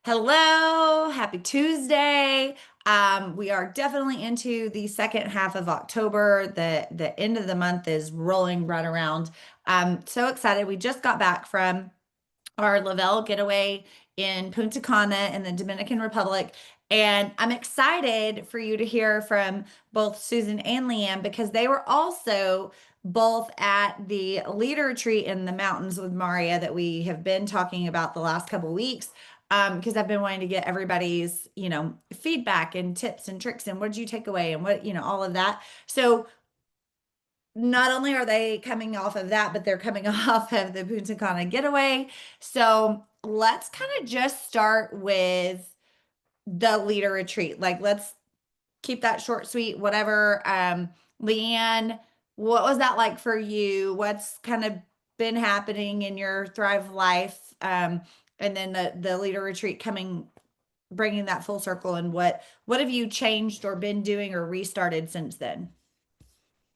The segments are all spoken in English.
Hello, happy Tuesday. We are definitely into the second half of October. The end of the month is rolling right around. So excited. We just got back from our Lavelle getaway in Punta Cana in the Dominican Republic. And I'm excited for you to hear from both Susan and Leanne because they were also both at the leader retreat in the mountains with Maria that we have been talking about the last couple of weeks. Because I've been wanting to get everybody's, feedback and tips and tricks and what did you take away and what, all of that. So not only are they coming off of that, but they're coming off of the Punta Cana getaway. So let's kind of just start with the leader retreat. Like, let's keep that short, sweet, whatever. Leanne, what was that like for you? What's kind of been happening in your Thrive life? And then the leader retreat bringing that full circle, and what have you changed or been doing or restarted since then?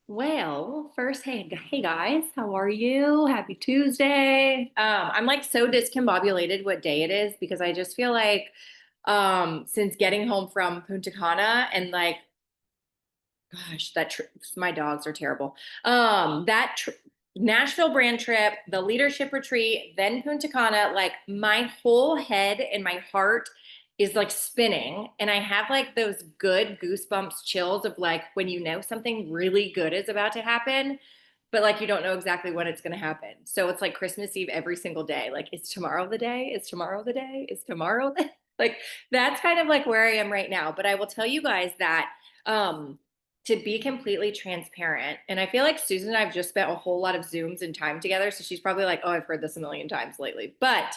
Well, first, hey guys, how are you? Happy Tuesday. I'm like so discombobulated what day it is because I just feel like since getting home from Punta Cana and like gosh, my dogs are terrible. That Nashville brand trip, the leadership retreat, then Punta Cana, like my whole head and my heart is like spinning. And I have like those good goosebumps chills of like when you know something really good is about to happen, but like you don't know exactly when it's going to happen. So it's like Christmas Eve every single day. Like, is tomorrow the day? Is tomorrow the day? Is tomorrow the like that's kind of like where I am right now. But I will tell you guys that um to be completely transparent, and I feel like Susan and I've just spent a whole lot of Zooms and time together. So she's probably like, oh, I've heard this a million times lately. But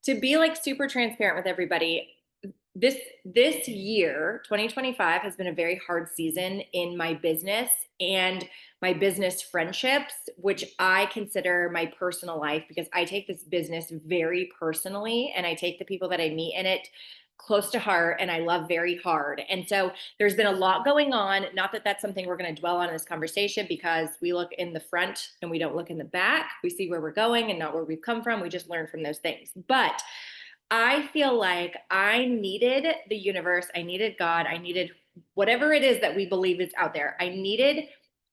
to be like super transparent with everybody, this year 2025 has been a very hard season in my business and my business friendships, which I consider my personal life because I take this business very personally and I take the people that I meet in it close to heart and I love very hard. And so there's been a lot going on. Not that that's something we're going to dwell on in this conversation because we look in the front and we don't look in the back. We see where we're going and not where we've come from. We just learn from those things. But I feel like I needed the universe, I needed God, I needed whatever it is that we believe is out there. I needed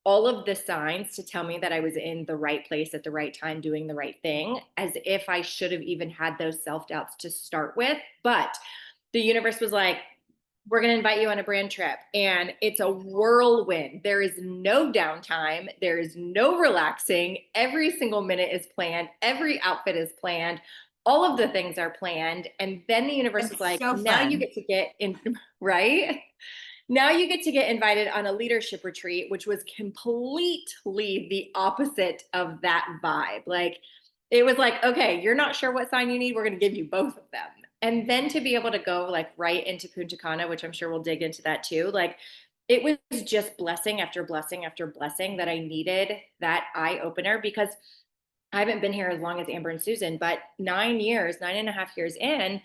all of the signs to tell me that I was in the right place at the right time, doing the right thing, as if I should have even had those self doubts to start with. But the universe was like, we're going to invite you on a brand trip. And it's a whirlwind. There is no downtime. There is no relaxing. Every single minute is planned. Every outfit is planned. All of the things are planned. And then the universe is It's like, so now you fun. get to get in, right? Now you get to get invited on a leadership retreat, which was completely the opposite of that vibe. Like, it was like, okay, you're not sure what sign you need. We're going to give you both of them. And then to be able to go like right into Punta Cana, which I'm sure we'll dig into that too. Like, it was just blessing after blessing after blessing that I needed that eye opener because I haven't been here as long as Amber and Susan, but 9 years, 9.5 years in,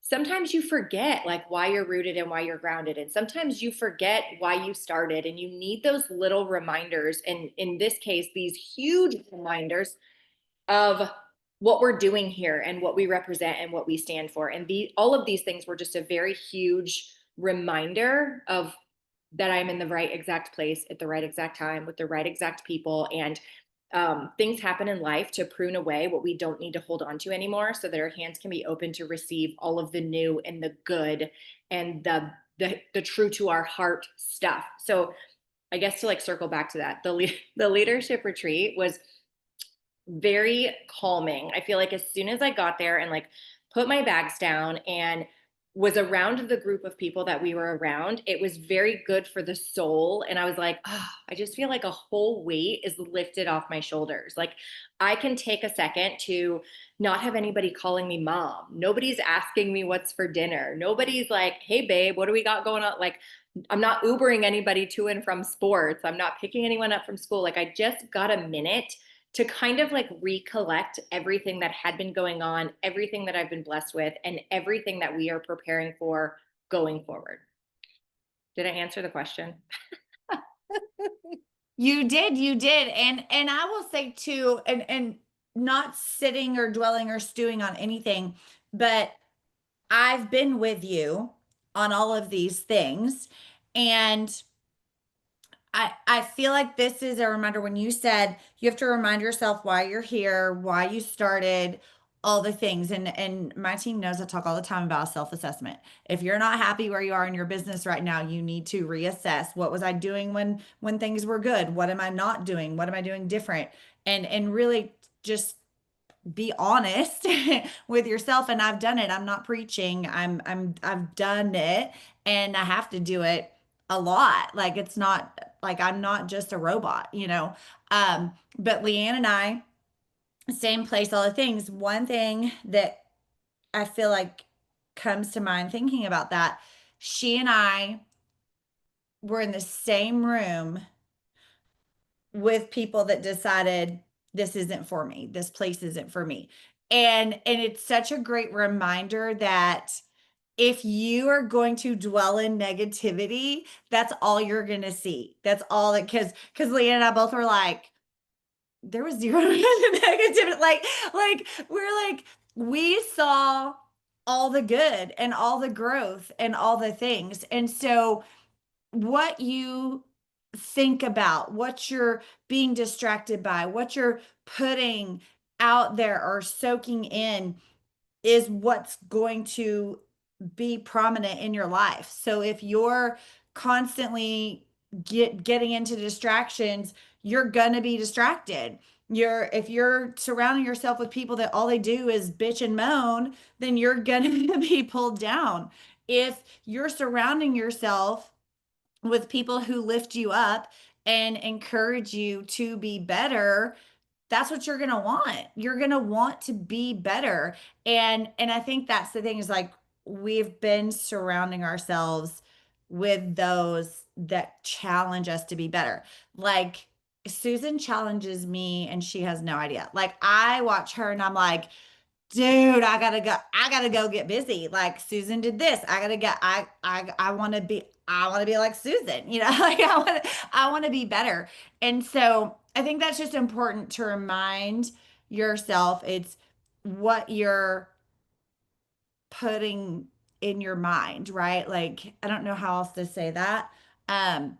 sometimes you forget like why you're rooted and why you're grounded. And sometimes you forget why you started and you need those little reminders. And in this case, these huge reminders of what we're doing here and what we represent and what we stand for. And all of these things were just a very huge reminder of that I'm in the right exact place at the right exact time with the right exact people. And things happen in life to prune away what we don't need to hold on to anymore so that our hands can be open to receive all of the new and the good and the true to our heart stuff. So I guess to like circle back to that, the leadership retreat was very calming. I feel like as soon as I got there and like put my bags down and was around the group of people that we were around, it was very good for the soul. And I was like, oh, I just feel like a whole weight is lifted off my shoulders. Like I can take a second to not have anybody calling me mom. Nobody's asking me what's for dinner. Nobody's like, hey, babe, what do we got going on? Like, I'm not Ubering anybody to and from sports. I'm not picking anyone up from school. Like, I just got a minute to kind of like recollect everything that had been going on, everything that I've been blessed with, and everything that we are preparing for going forward. Did I answer the question? You did. And I will say too, and not sitting or dwelling or stewing on anything, but I've been with you on all of these things. And I feel like this is a reminder when you said you have to remind yourself why you're here, why you started, all the things. And my team knows I talk all the time about self-assessment. If you're not happy where you are in your business right now, you need to reassess. What was I doing when things were good? What am I not doing? What am I doing different? And really just be honest with yourself. And I've done it. I'm not preaching. I've done it, and I have to do it a lot. Like it's not like I'm not just a robot, you know. But Leanne and I, same place, all the things. One thing that I feel like comes to mind thinking about that, she and I were in the same room with people that decided this isn't for me. This place isn't for me. And it's such a great reminder that if you are going to dwell in negativity, that's all you're going to see. That's all that cuz Leah and I both were like there was zero negativity like we're like we saw all the good and all the growth and all the things. And so what you think about, what you're being distracted by, what you're putting out there or soaking in is what's going to be prominent in your life. So if you're constantly getting into distractions, you're going to be distracted. If you're surrounding yourself with people that all they do is bitch and moan, then you're going to be pulled down. If you're surrounding yourself with people who lift you up and encourage you to be better, that's what you're going to want. You're going to want to be better. And I think that's the thing is like we've been surrounding ourselves with those that challenge us to be better. Like Susan challenges me and she has no idea. Like I watch her and I'm like, dude, I gotta go get busy. Like Susan did this. I gotta get I want to be like Susan, you know, like I want to be better. And so I think that's just important to remind yourself it's what you're putting in your mind, right? Like, I don't know how else to say that. Um,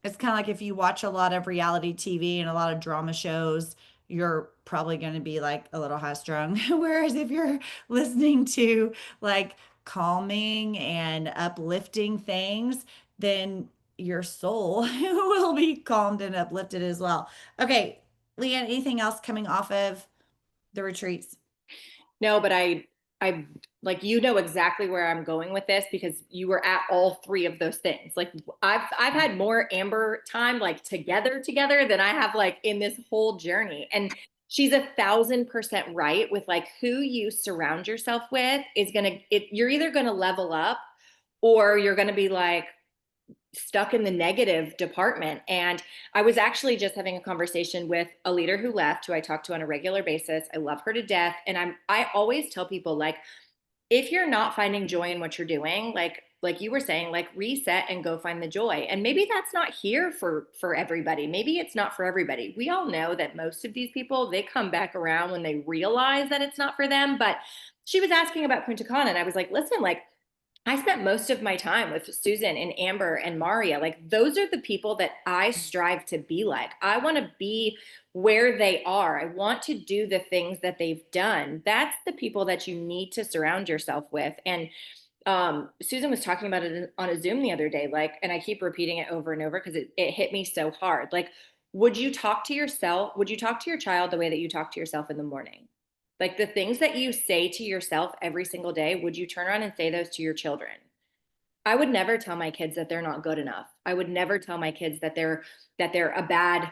it's kind of like if you watch a lot of reality TV and a lot of drama shows, you're probably going to be like a little high strung. Whereas if you're listening to like calming and uplifting things, then your soul will be calmed and uplifted as well. Okay, Leanne, anything else coming off of the retreats? No, but I like you know exactly where I'm going with this because you were at all three of those things. Like I've had more Amber time like together than I have like in this whole journey. And she's 1,000% right with like who you surround yourself with is gonna you're either gonna level up or you're gonna be like stuck in the negative department. And I was actually just having a conversation with a leader who left, who I talk to on a regular basis. I love her to death. And I always tell people like, if you're not finding joy in what you're doing, like you were saying, like reset and go find the joy. And maybe that's not here for everybody. Maybe it's not for everybody. We all know that most of these people, they come back around when they realize that it's not for them. But she was asking about Punta Cana, and I was like, listen, like I spent most of my time with Susan and Amber and Maria. Like, those are the people that I strive to be like. I want to be where they are. I want to do the things that they've done. That's the people that you need to surround yourself with. And Susan was talking about it on a Zoom the other day, like, and I keep repeating it over and over because it hit me so hard. Like, would you talk to yourself? Would you talk to your child the way that you talk to yourself in the morning? Like the things that you say to yourself every single day, would you turn around and say those to your children? I would never tell my kids that they're not good enough. I would never tell my kids that they're a bad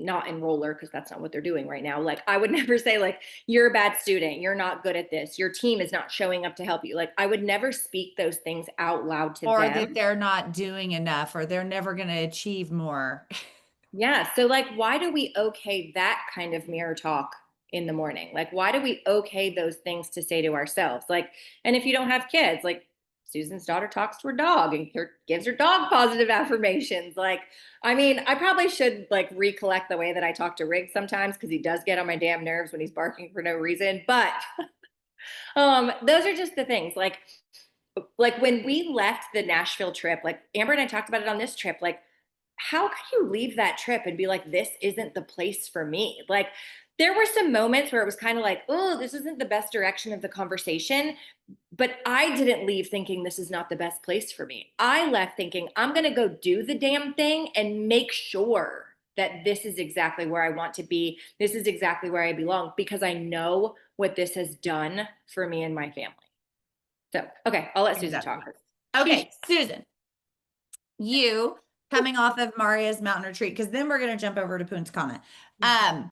not enroller because that's not what they're doing right now. Like I would never say like you're a bad student, you're not good at this, your team is not showing up to help you. Like I would never speak those things out loud to Or that them. they're not doing enough or they're never going to achieve more. Yeah. So, like, why do we okay that kind of mirror talk in the morning? Like, why do we okay those things to say to ourselves? Like, and if you don't have kids, like Susan's daughter talks to her dog and gives her dog positive affirmations. Like, I mean, I probably should like recollect the way that I talk to Riggs sometimes because he does get on my damn nerves when he's barking for no reason. But Those are just the things like when we left the Nashville trip, like Amber and I talked about it on this trip, like how could you leave that trip and be like, this isn't the place for me? Like, there were some moments where it was kind of like, oh, this isn't the best direction of the conversation. But I didn't leave thinking this is not the best place for me. I left thinking I'm going to go do the damn thing and make sure that this is exactly where I want to be. This is exactly where I belong because I know what this has done for me and my family. So, okay, I'll let Susan talk. Exactly. 'Cause Okay, Susan, you coming off of Maria's mountain retreat, because then we're gonna jump over to Poon's comment. Um,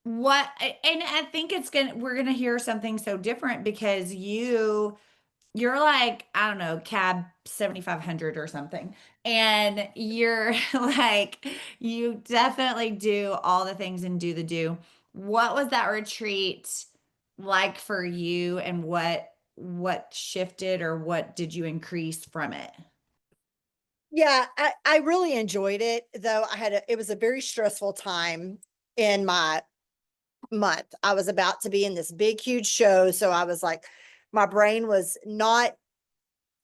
what and I think we're gonna hear something so different because you're like, I don't know, cab 7,500 or something. And you're like, you definitely do all the things and do the do. What was that retreat like for you, and what shifted or what did you increase from it? Yeah, I really enjoyed it, though it was a very stressful time in my month. I was about to be in this big, huge show, so I was like, my brain was not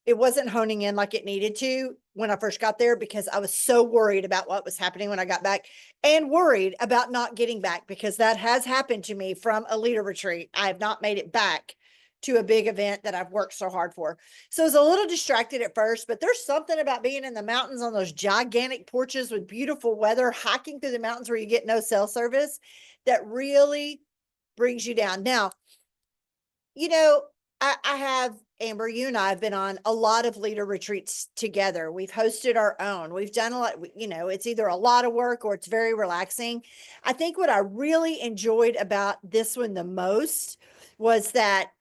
it wasn't honing in like it needed to when I first got there because I was so worried about what was happening when I got back and worried about not getting back because that has happened to me from a leader retreat. I have not made it back to a big event that I've worked so hard for. So I was a little distracted at first, but there's something about being in the mountains on those gigantic porches with beautiful weather, hiking through the mountains where you get no cell service that really brings you down. Now, you know, I have Amber, you and I have been on a lot of leader retreats together. We've hosted our own. We've done a lot, it's either a lot of work or it's very relaxing. I think what I really enjoyed about this one the most was that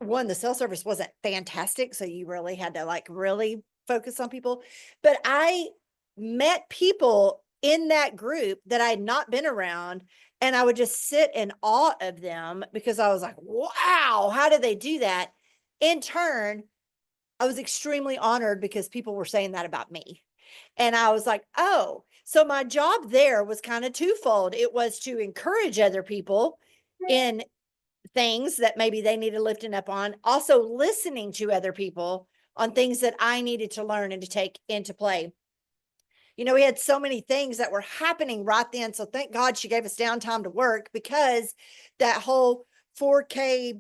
one, the cell service wasn't fantastic. So you really had to like really focus on people. But I met people in that group that I had not been around. And I would just sit in awe of them because I was like, wow, how did they do that? In turn, I was extremely honored because people were saying that about me. And I was like, oh, so my job there was kind of twofold. It was to encourage other people in things that maybe they needed lifting up on, also listening to other people on things that I needed to learn and to take into play. We had so many things that were happening right then. So thank God she gave us downtime to work because that whole 4K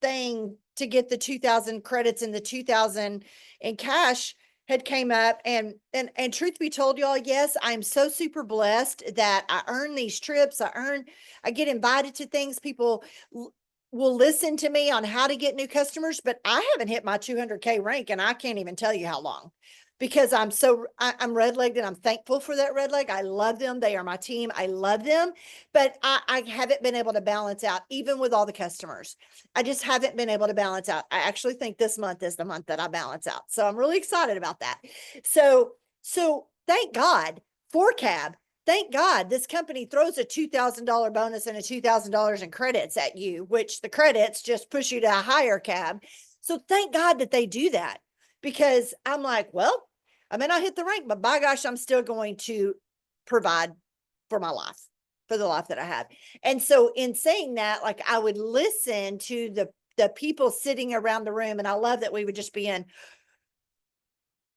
thing to get the 2000 credits and the 2000 in cash had came up and truth be told, y'all, yes, I'm so super blessed that I earn these trips. I get invited to things. People will listen to me on how to get new customers, but I haven't hit my 200K rank and I can't even tell you how long because I'm red legged and I'm thankful for that red leg. I love them. They are my team. I love them, but I haven't been able to balance out even with all the customers. I just haven't been able to balance out. I actually think this month is the month that I balance out. So I'm really excited about that. So thank God for cab. Thank God this company throws a $2,000 bonus and a $2,000 in credits at you, which the credits just push you to a higher cab. So thank God that they do that because I'm like, well, I may not hit the rank, but by gosh, I'm still going to provide for my life, for the life that I have. And so in saying that, like I would listen to the people sitting around the room, and I love that we would just be in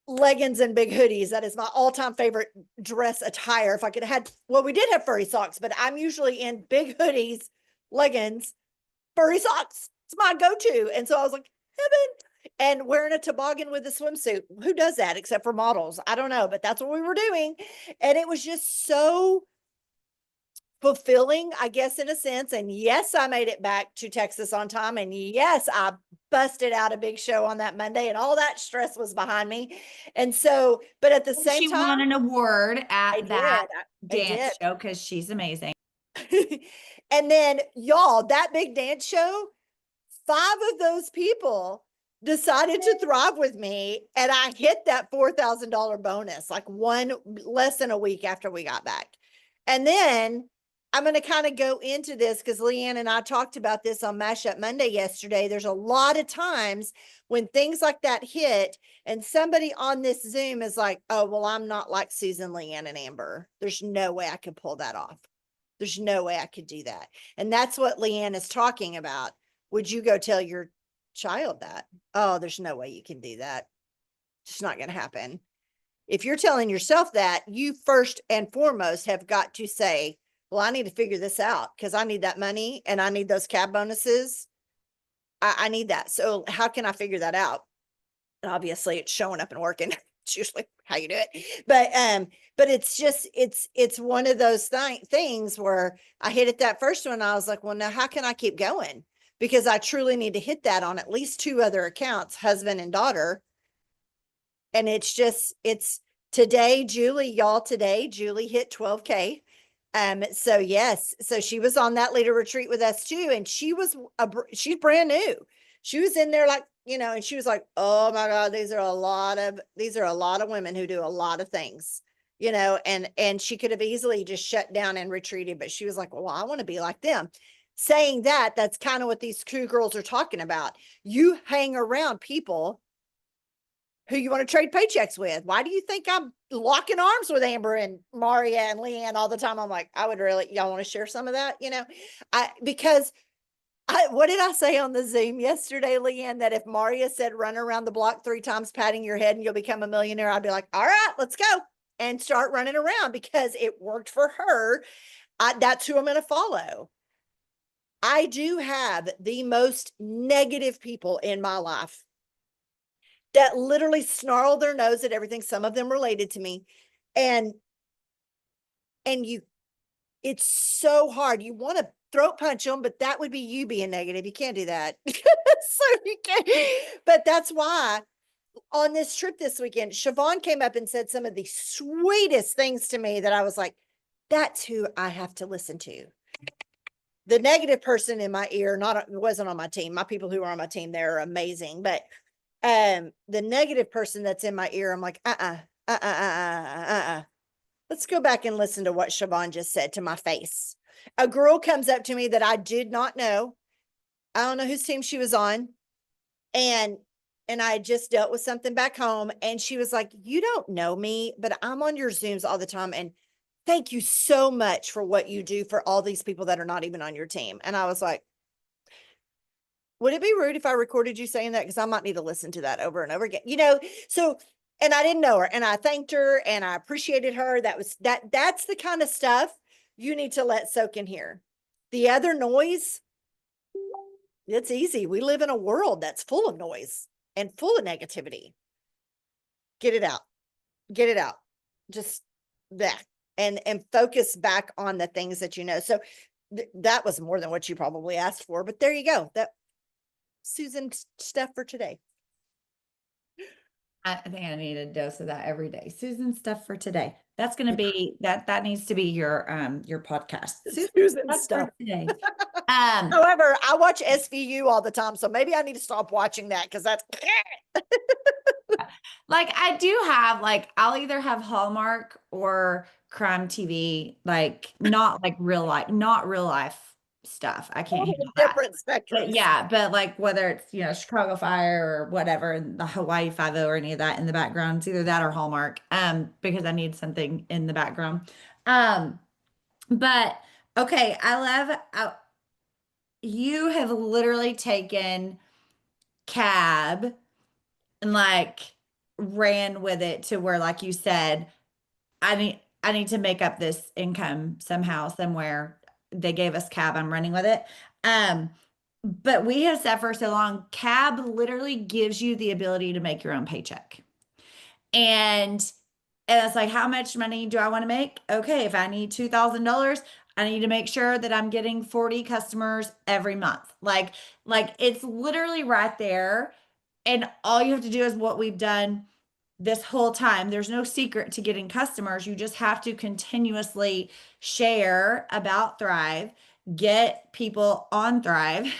leggings and big hoodies. That is my all-time favorite dress attire. If I could have had, well, we did have furry socks, but I'm usually in big hoodies, leggings, furry socks. It's my go-to. And so I was like, heaven. And wearing a toboggan with a swimsuit. Who does that except for models? I don't know, but that's what we were doing. And it was just so fulfilling, I guess, in a sense. And yes, I made it back to Texas on time. And yes, I busted out a big show on that Monday and all that stress was behind me. And so, but at the same She won time, an award I at did. that I did. dance show because she's amazing. And then y'all, that big dance show, 5 of those people decided to thrive with me. And I hit that $4,000 bonus, like one less than a week after we got back. And then I'm going to kind of go into this because Leeann and I talked about this on Mashup Monday yesterday. There's a lot of times when things like that hit and somebody on this Zoom is like, oh, well, I'm not like Susan, Leeann, and Amber. There's no way I could pull that off. There's no way I could do that. And that's what Leeann is talking about would you go tell your child that? Oh, there's no way you can do that. It's not going to happen. If you're telling yourself that, you first and foremost have got to say, well, I need to figure this out because I need that money and I need those cab bonuses. I need that. So how can I figure that out? And obviously it's showing up and working. It's usually how you do it. But it's just, it's one of those things where I hit it that first one. I was like, well, now how can I keep going? Because I truly need to hit that on at least 2 other accounts, husband and daughter. And it's just, it's today, today, Julie hit 12K. So yes, so she was on that leader retreat with us too. And she's brand new. She was in there like, and she was like, oh my God, these are a lot of women who do a lot of things, and she could have easily just shut down and retreated, but she was like, well, I want to be like them. Saying that, that's kind of what these two girls are talking about. You hang around people who you want to trade paychecks with. Why do you think I'm locking arms with Amber and Maria and Leanne all the time? I'm like, y'all want to share some of that? Because what did I say on the Zoom yesterday, Leanne, that if Maria said run around the block 3 times, patting your head and you'll become a millionaire, I'd be like, all right, let's go and start running around because it worked for her. That's who I'm going to follow. I do have the most negative people in my life that literally snarl their nose at everything. Some of them related to me. And it's so hard. You want to throat punch them, but that would be you being negative. You can't do that. So you can't, but that's why on this trip this weekend, Siobhan came up and said some of the sweetest things to me that I was like, that's who I have to listen to. The negative person in my ear, wasn't on my team. My people who are on my team, they're amazing. But the negative person that's in my ear, I'm like, let's go back and listen to what Siobhan just said to my face. A girl comes up to me that I did not know. I don't know whose team she was on. And I just dealt with something back home. And she was like, you don't know me, but I'm on your Zooms all the time. And thank you so much for what you do for all these people that are not even on your team. And I was like, would it be rude if I recorded you saying that? Because I might need to listen to that over and over again, so, and I didn't know her and I thanked her and I appreciated her. That's the kind of stuff you need to let soak in here. The other noise, it's easy. We live in a world that's full of noise and full of negativity. Get it out. Get it out. Just that. And focus back on the things that you know. So that was more than what you probably asked for, but there you go. That Susan stuff for today. I think I need a dose of that every day. Susan stuff for today. That's going to be that needs to be your podcast. Susan stuff for today. However, I watch SVU all the time, so maybe I need to stop watching that because that's like I do have I'll either have Hallmark or Crime TV, not real life stuff. I can't handle that. different spectrums. But yeah, but whether it's Chicago Fire or whatever, and the Hawaii Five-O or any of that in the background, it's either that or Hallmark. Because I need something in the background. But okay, you have literally taken cab and ran with it to where, like you said, I need to make up this income somehow, somewhere. They gave us cab. I'm running with it. But we have said for so long, cab literally gives you the ability to make your own paycheck. And it's like, how much money do I want to make? Okay, if I need $2,000, I need to make sure that I'm getting 40 customers every month. It's literally right there. And all you have to do is what we've done this whole time. There's no secret to getting customers. You just have to continuously share about Thrive, get people on Thrive,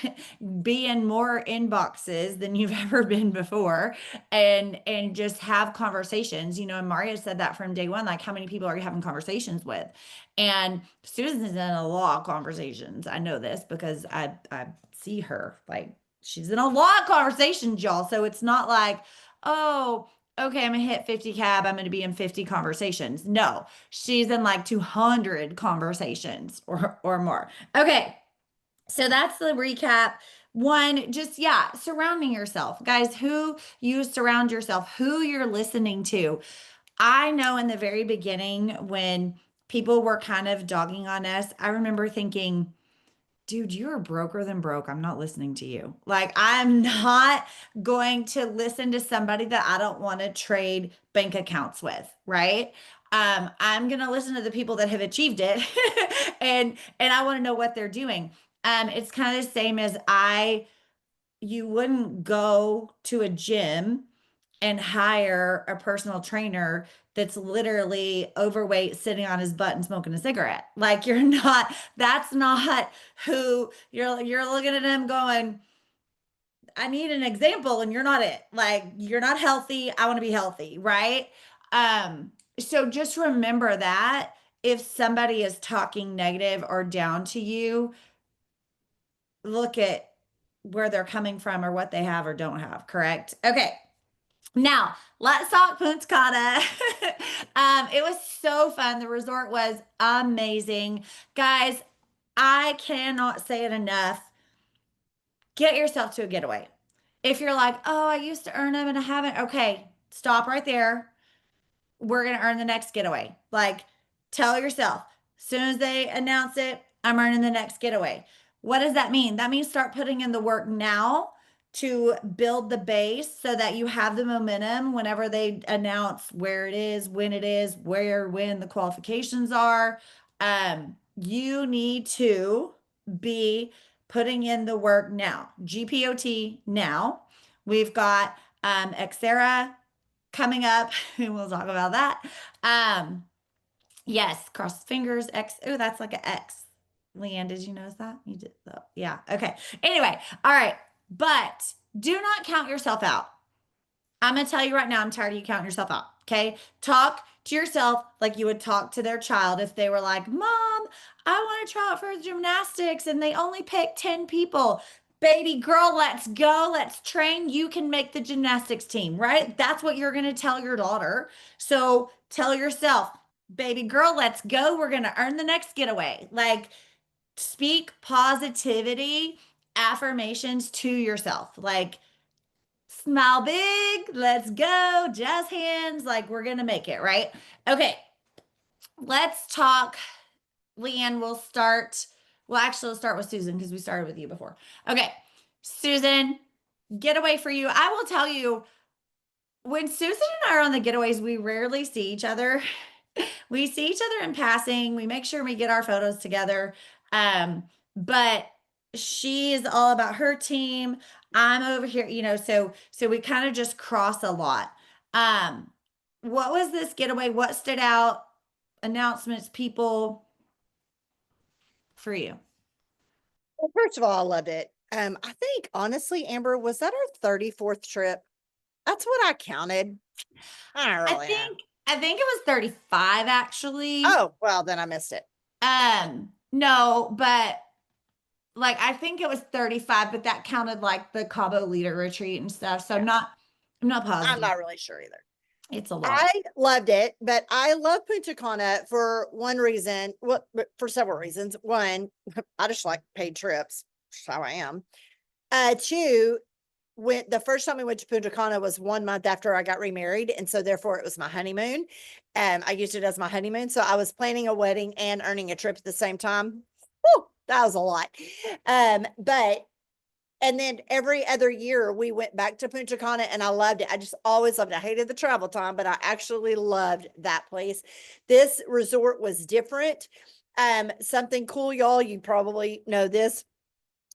be in more inboxes than you've ever been before, and just have conversations. And Maria said that from day one, how many people are you having conversations with? And Susan's in a lot of conversations. I know this because I see her, she's in a lot of conversations, y'all. So it's not like, oh, okay, I'm gonna hit 50 cab. I'm gonna be in 50 conversations. No, she's in 200 conversations or more. Okay, so that's the recap. One, just, yeah, surrounding yourself. Guys, who you surround yourself, who you're listening to. I know in the very beginning when people were kind of dogging on us, I remember thinking, dude, you're broker than broke. I'm not listening to you. Like, I'm not going to listen to somebody that I don't want to trade bank accounts with, right? I'm going to listen to the people that have achieved it and I want to know what they're doing. It's kind of the same as you wouldn't go to a gym and hire a personal trainer that's literally overweight, sitting on his butt and smoking a cigarette. Like, that's not who you're looking at him going, I need an example and you're not it. Like, you're not healthy. I want to be healthy, right? So just remember that if somebody is talking negative or down to you, look at where they're coming from or what they have or don't have, correct? Okay. Now, let's talk Punta Cana. It was so fun. The resort was amazing. Guys, I cannot say it enough. Get yourself to a getaway. If you're like, oh, I used to earn them and I haven't, okay, stop right there. We're going to earn the next getaway. Like, tell yourself, as soon as they announce it, I'm earning the next getaway. What does that mean? That means start putting in the work now to build the base so that you have the momentum whenever they announce where it is, when the qualifications are. You need to be putting in the work now. GPOT now. We've got Xera coming up. We'll talk about that. Yes, cross fingers. X. Oh, that's like an X. Leanne, did you notice that? You did. Oh, yeah. Okay. Anyway, all right. But do not count yourself out. I'm going to tell you right now, I'm tired of you counting yourself out. Okay. Talk to yourself like you would talk to their child if they were like, Mom, I want to try out for gymnastics and they only pick 10 people. Baby girl, let's go. Let's train. You can make the gymnastics team, right? That's what you're going to tell your daughter. So tell yourself, baby girl, let's go. We're going to earn the next getaway. Like, speak positivity, affirmations to yourself. Like, smile big, let's go, jazz hands, like, we're gonna make it, right? Okay, let's talk. Leanne, actually, let's start with Susan because we started with you before. Okay, Susan, getaway for you. I will tell you, when Susan and I are on the getaways, we rarely see each other. We see each other in passing. We make sure we get our photos together. But she is all about her team. I'm over here, so we kind of just cross a lot. Um, what was this getaway? What stood out? Announcements, people for you. Well, first of all, I loved it. I think honestly, Amber, was that our 34th trip? That's what I counted. I don't I really know. think I think it was 35 actually. Oh, well, then I missed it. No, but like I think it was 35, but that counted like the Cabo Leader retreat and stuff. So Yeah. I'm not I'm positive. not really sure either. It's a lot. I loved it, but I love Punta Cana for one reason. Well, for several reasons. One, I just like paid trips. That's how I am. Two, when the first time we went to Punta Cana was 1 month after I got remarried, and so therefore it was my honeymoon. And I used it as my honeymoon. So I was planning a wedding and earning a trip at the same time. Whew, that was a lot. But and then every other year we went back to Punta Cana and I loved it. I just always loved it. I hated the travel time, but I actually loved that place. This resort was different. Something cool, y'all. You probably know this.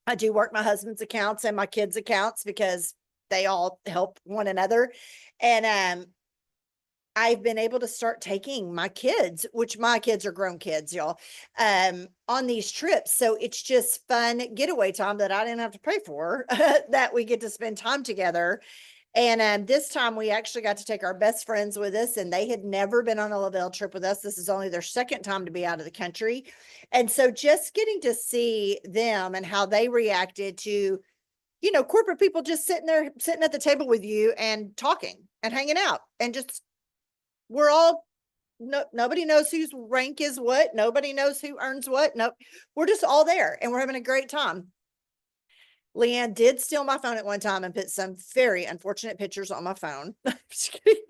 I do work my husband's accounts and my kids' accounts because they all help one another. And I've been able to start taking my kids, which my kids are grown kids, y'all, on these trips. So it's just fun getaway time that I didn't have to pay for, that we get to spend time together. And this time we actually got to take our best friends with us, and they had never been on a Lavelle trip with us. This is only their second time to be out of the country. And so just getting to see them and how they reacted to, corporate people just sitting at the table with you and talking and hanging out and just we're all nobody knows whose rank is what. Nobody knows who earns what. Nope. We're just all there and we're having a great time. Leanne did steal my phone at one time and put some very unfortunate pictures on my phone. Just kidding.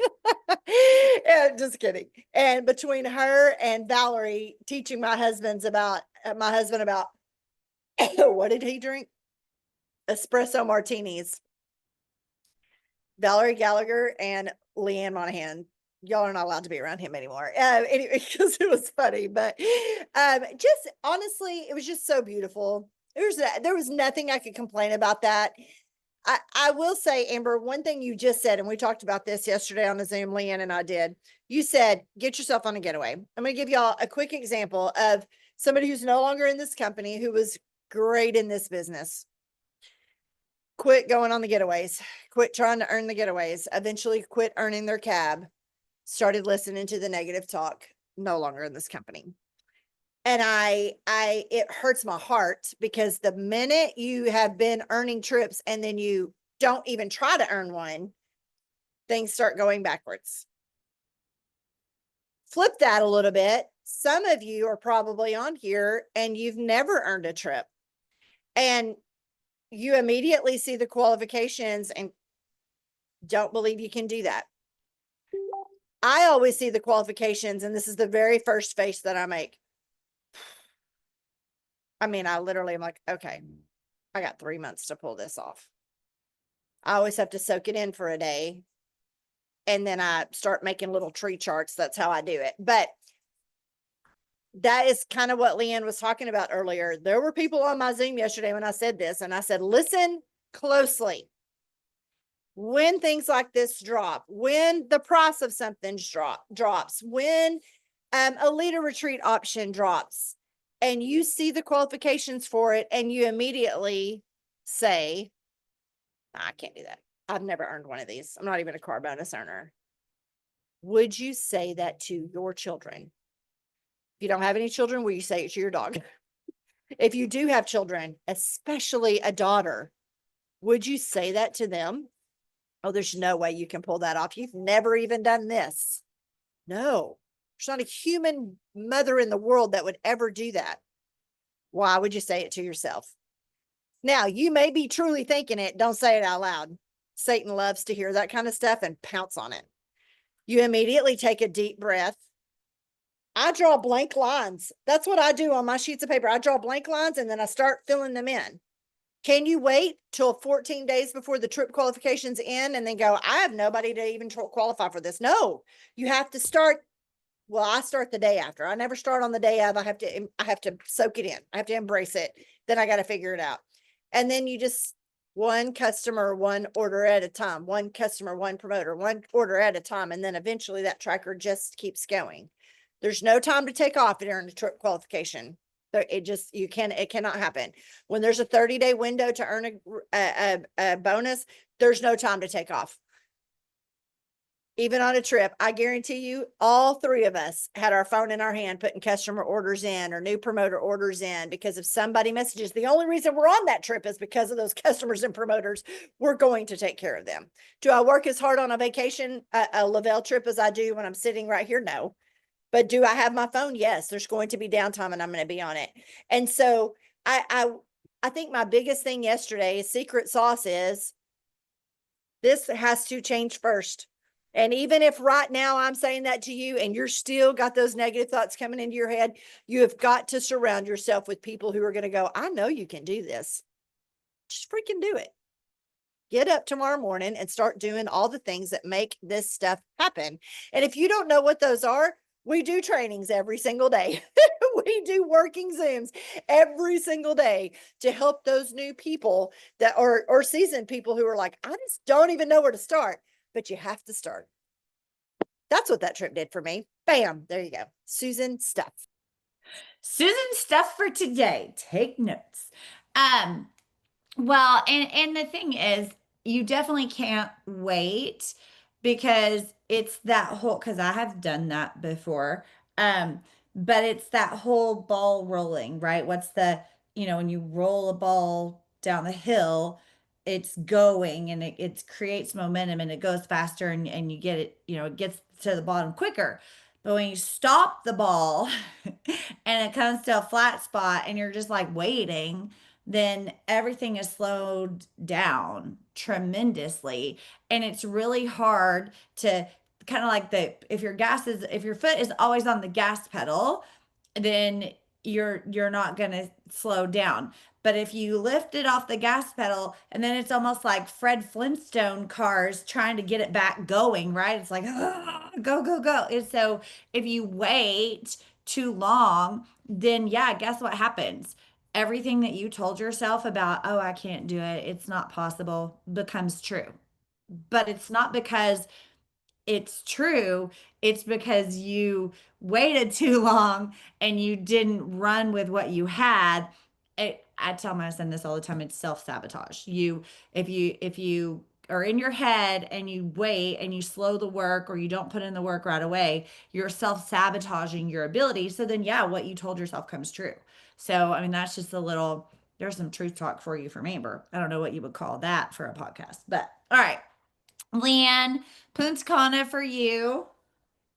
And just kidding. And between her and Valerie teaching my husband about what did he drink? Espresso martinis. Valerie Gallagher and Leanne Monahan. Y'all are not allowed to be around him anymore. Anyway, because it was funny, but just honestly, it was just so beautiful. There was nothing I could complain about that. I will say, Amber, one thing you just said, and we talked about this yesterday on the Zoom, Leanne and I did. You said, get yourself on a getaway. I'm going to give y'all a quick example of somebody who's no longer in this company who was great in this business. Quit going on the getaways, quit trying to earn the getaways, eventually quit earning their cab, started listening to the negative talk, no longer in this company. And it hurts my heart because the minute you have been earning trips and then you don't even try to earn one, things start going backwards. Flip that a little bit. Some of you are probably on here and you've never earned a trip. And you immediately see the qualifications and don't believe you can do that. I always see the qualifications, and this is the very first face that I make. I mean, I literally am like, okay, I got 3 months to pull this off. I always have to soak it in for a day. And then I start making little tree charts. That's how I do it. But that is kind of what Leanne was talking about earlier. There were people on my Zoom yesterday when I said this, and I said, listen closely. When things like this drop, when the price of something drops, when a leader retreat option drops, and you see the qualifications for it, and you immediately say, I can't do that. I've never earned one of these. I'm not even a car bonus earner. Would you say that to your children? If you don't have any children, will you say it to your dog? If you do have children, especially a daughter, would you say that to them? Oh, there's no way you can pull that off. You've never even done this. No, there's not a human mother in the world that would ever do that. Why would you say it to yourself? Now, you may be truly thinking it. Don't say it out loud. Satan loves to hear that kind of stuff and pounce on it. You immediately take a deep breath. I draw blank lines. That's what I do on my sheets of paper. I draw blank lines and then I start filling them in. Can you wait till 14 days before the trip qualifications end and then go, I have nobody to even qualify for this? No, you have to start. Well, I start the day after. I never start on the day of. I have to soak it in. I have to embrace it. Then I got to figure it out. And then you just one customer, one order at a time, one customer, one promoter, one order at a time. And then eventually that tracker just keeps going. There's no time to take off during the trip qualification. It cannot happen. When there's a 30-day window to earn a bonus, there's no time to take off. Even on a trip, I guarantee you, all three of us had our phone in our hand, putting customer orders in or new promoter orders in, because if somebody messages, the only reason we're on that trip is because of those customers and promoters. We're going to take care of them. Do I work as hard on a vacation, a Lavelle trip as I do when I'm sitting right here? No. But do I have my phone? Yes, there's going to be downtime and I'm going to be on it. And so I think my biggest thing yesterday, secret sauce, is this has to change first. And even if right now I'm saying that to you and you're still got those negative thoughts coming into your head, you have got to surround yourself with people who are going to go, I know you can do this. Just freaking do it. Get up tomorrow morning and start doing all the things that make this stuff happen. And if you don't know what those are, we do trainings every single day. We do working Zooms every single day to help those new people that are, or seasoned people who are like, I just don't even know where to start, but you have to start. That's what that trip did for me. Bam. There you go. Susan stuff. Susan stuff for today. Take notes. Well, and the thing is, you definitely can't wait, because it's that whole, because I have done that before. But it's that whole ball rolling, right? What's the, when you roll a ball down the hill, it's going and it creates momentum and it goes faster, and you get it, it gets to the bottom quicker. But when you stop the ball and it comes to a flat spot and you're just like waiting, then everything is slowed down tremendously. And it's really hard to kind of like if if your foot is always on the gas pedal, then you're not going to slow down. But if you lift it off the gas pedal, and then it's almost like Fred Flintstone cars trying to get it back going, right? It's like, "Ah, go, go, go." And so if you wait too long, then yeah, guess what happens? Everything that you told yourself about, oh, I can't do it, it's not possible, becomes true. But it's not because it's true. It's because you waited too long and you didn't run with what you had. I tell my son this all the time. It's self-sabotage. If you are in your head and you wait and you slow the work or you don't put in the work right away, you're self-sabotaging your ability. So then, yeah, what you told yourself comes true. So, I mean, that's just a little, there's some truth talk for you from Amber. I don't know what you would call that for a podcast, but all right. Leanne, Punta Cana for you.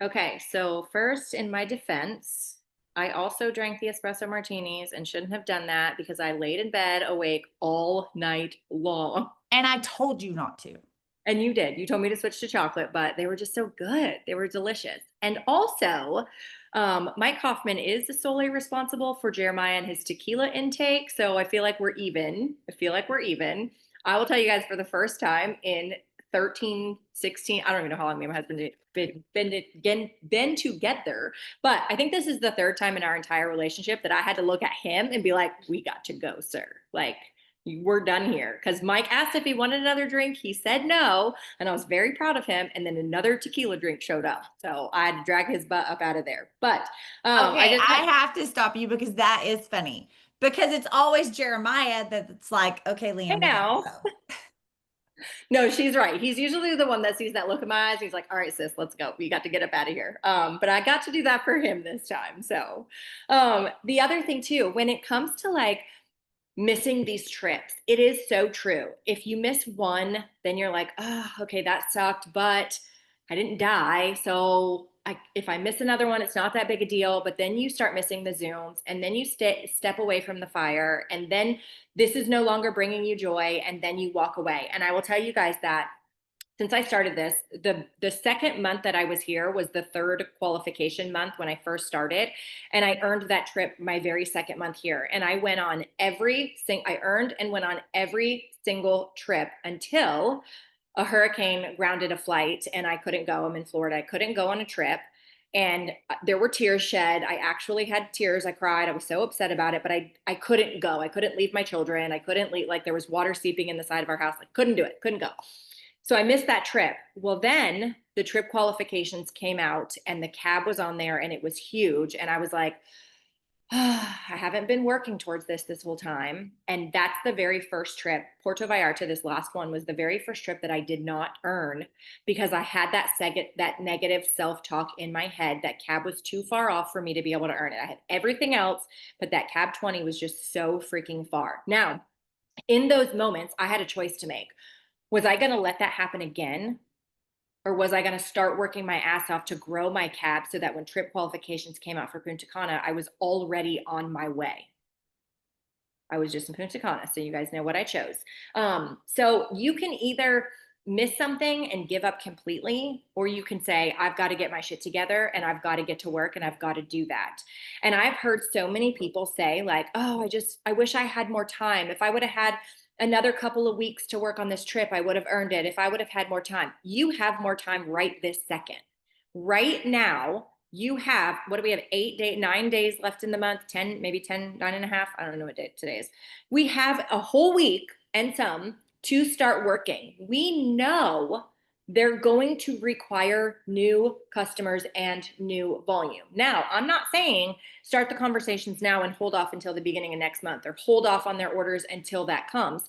Okay, so first, in my defense, I also drank the espresso martinis and shouldn't have done that because I laid in bed awake all night long. And I told you not to. And you did. You told me to switch to chocolate, but they were just so good. They were delicious. And also, Mike Hoffman is solely responsible for Jeremiah and his tequila intake. So I feel like we're even. I feel like we're even. I will tell you guys for the first time in 13, 16, I don't even know how long me and my husband have been together, but I think this is the third time in our entire relationship that I had to look at him and be like, we got to go, sir. Like, we're done here. Because Mike asked if he wanted another drink. He said no. And I was very proud of him. And then another tequila drink showed up. So I had to drag his butt up out of there. But I Okay, just I have to stop you because that is funny. Because it's always Jeremiah that's like, okay, I Leanne, we gotta know. go. No, she's right. He's usually the one that sees that look in my eyes. He's like, all right, sis, let's go. We got to get up out of here. But I got to do that for him this time. So the other thing too, when it comes to like missing these trips, it is so true. If you miss one, then you're like, oh, okay, that sucked, but I didn't die. So if I miss another one, it's not that big a deal. But then you start missing the Zooms and then you step away from the fire. And then this is no longer bringing you joy. And then you walk away. And I will tell you guys that since I started this, the second month that I was here was the third qualification month when I first started, and I earned that trip my very second month here. And I went on I earned and went on every single trip until a hurricane grounded a flight, and I couldn't go. I'm in Florida. I couldn't go on a trip. And there were tears shed. I actually had tears. I cried. I was so upset about it, but I couldn't go. I couldn't leave my children. I couldn't leave. Like there was water seeping in the side of our house. I couldn't do it. Couldn't go. So I missed that trip. Well, then the trip qualifications came out and the cab was on there and it was huge. And I was like, oh, I haven't been working towards this whole time. And that's the very first trip. Puerto Vallarta, this last one, was the very first trip that I did not earn because I had that negative self-talk in my head. That cab was too far off for me to be able to earn it. I had everything else, but that cab 20 was just so freaking far. Now, in those moments, I had a choice to make. Was I going to let that happen again? Or was I going to start working my ass off to grow my cab so that when trip qualifications came out for Punta Cana, I was already on my way? I was just in Punta Cana, so you guys know what I chose. So you can either miss something and give up completely, or you can say, I've got to get my shit together and I've got to get to work and I've got to do that. And I've heard so many people say, like, oh, I wish I had more time. If I would have had another couple of weeks to work on this trip, I would have earned it. If I would have had more time, you have more time right this second. Right now, you have, what do we have, 9 days left in the month, 10, maybe 10, 9.5. I don't know what day today is. We have a whole week and some to start working. We know they're going to require new customers and new volume. Now, I'm not saying start the conversations now and hold off until the beginning of next month or hold off on their orders until that comes.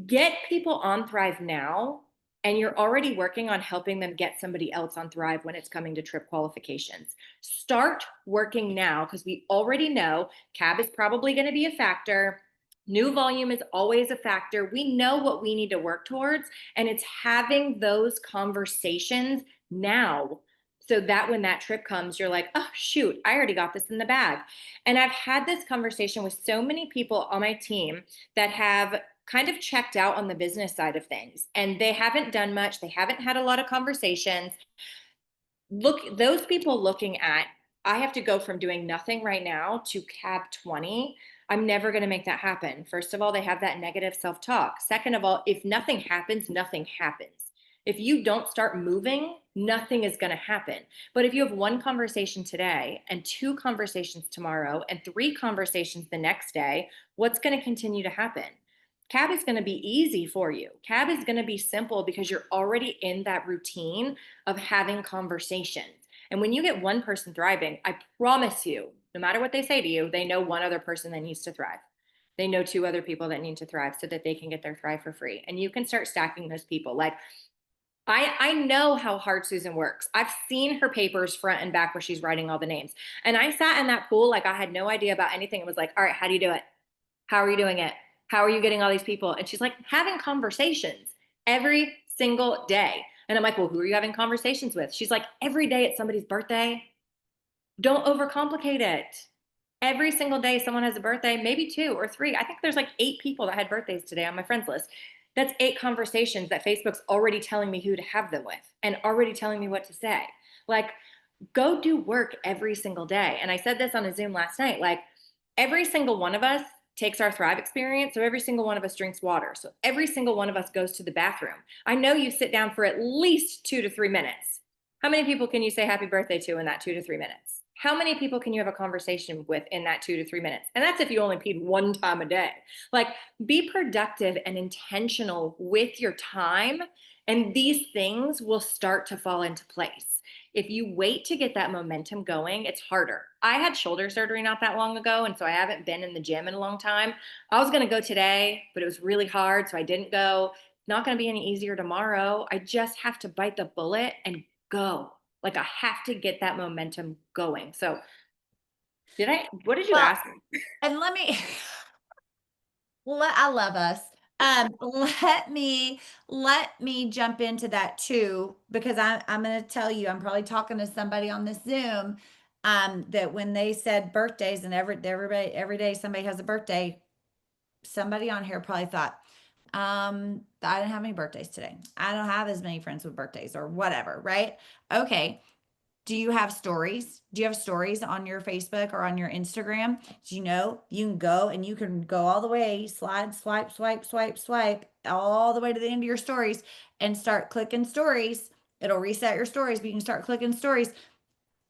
Get people on Thrive now, and you're already working on helping them get somebody else on Thrive when it's coming to trip qualifications. Start working now because we already know cab is probably going to be a factor. New volume is always a factor. We know what we need to work towards, and it's having those conversations now. so that when that trip comes, you're like, oh, shoot, I already got this in the bag. And I've had this conversation with so many people on my team that have kind of checked out on the business side of things, and they haven't done much. They haven't had a lot of conversations. Look, those people looking at, I have to go from doing nothing right now to cab 20. I'm never going to make that happen. First of all, they have that negative self-talk. Second of all, if nothing happens, nothing happens. If you don't start moving, nothing is going to happen. But if you have one conversation today and two conversations tomorrow and three conversations the next day, what's going to continue to happen? Cab is going to be easy for you. Cab is going to be simple because you're already in that routine of having conversations. And when you get one person thriving, I promise you, no matter what they say to you, they know one other person that needs to thrive. They know two other people that need to thrive so that they can get their thrive for free. And you can start stacking those people. Like, I know how hard Susan works. I've seen her papers front and back where she's writing all the names. And I sat in that pool like I had no idea about anything. It was like, all right, how do you do it? How are you doing it? How are you getting all these people? And she's like, having conversations every single day. And I'm like, well, who are you having conversations with? She's like, every day it's somebody's birthday. Don't overcomplicate it. Every single day someone has a birthday, maybe two or three. I think there's like 8 people that had birthdays today on my friends list. That's 8 conversations that Facebook's already telling me who to have them with and already telling me what to say. Like, go do work every single day. And I said this on a Zoom last night, like, every single one of us takes our Thrive experience. So every single one of us drinks water. So every single one of us goes to the bathroom. I know you sit down for at least 2 to 3 minutes. How many people can you say happy birthday to in that 2 to 3 minutes? How many people can you have a conversation with in that 2 to 3 minutes? And that's if you only peed one time a day. Like, be productive and intentional with your time, and these things will start to fall into place. If you wait to get that momentum going, it's harder. I had shoulder surgery not that long ago, and so I haven't been in the gym in a long time. I was going to go today, but it was really hard, so I didn't go. Not going to be any easier tomorrow. I just have to bite the bullet and go. Like, I have to get that momentum going. So, what did you Well, ask me? and let me I love us. Let me jump into that too, because I'm going to tell you, I'm probably talking to somebody on this Zoom, that when they said birthdays and everybody every day somebody has a birthday, somebody on here probably thought, I didn't have any birthdays today. I don't have as many friends with birthdays or whatever, right? Okay. Do you have stories? Do you have stories on your Facebook or on your Instagram? Do you know you can go and you can go all the way, slide, swipe, swipe, swipe, swipe, all the way to the end of your stories and start clicking stories. It'll reset your stories, but you can start clicking stories.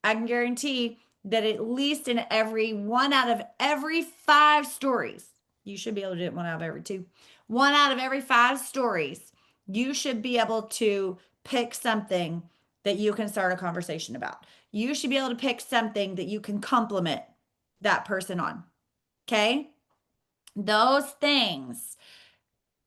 I can guarantee that at least in every one out of every 5 stories, you should be able to do it one out of every 2. One out of every 5 stories, you should be able to pick something that you can start a conversation about. You should be able to pick something that you can compliment that person on. Okay? Those things,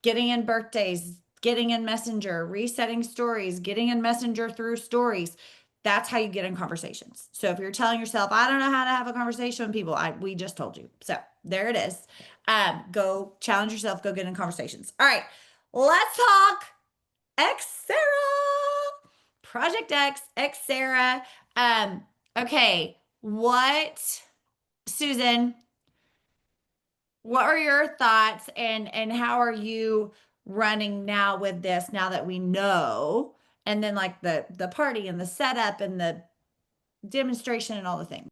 getting in birthdays, getting in Messenger, resetting stories, getting in Messenger through stories. That's how you get in conversations. So if you're telling yourself, I don't know how to have a conversation with people, we just told you. So there it is. Go challenge yourself, go get in conversations. All right, let's talk Xera. Project X, Xera. Okay, Susan, what are your thoughts and how are you running now with this now that we know? And then like the party and the setup and the demonstration and all the things.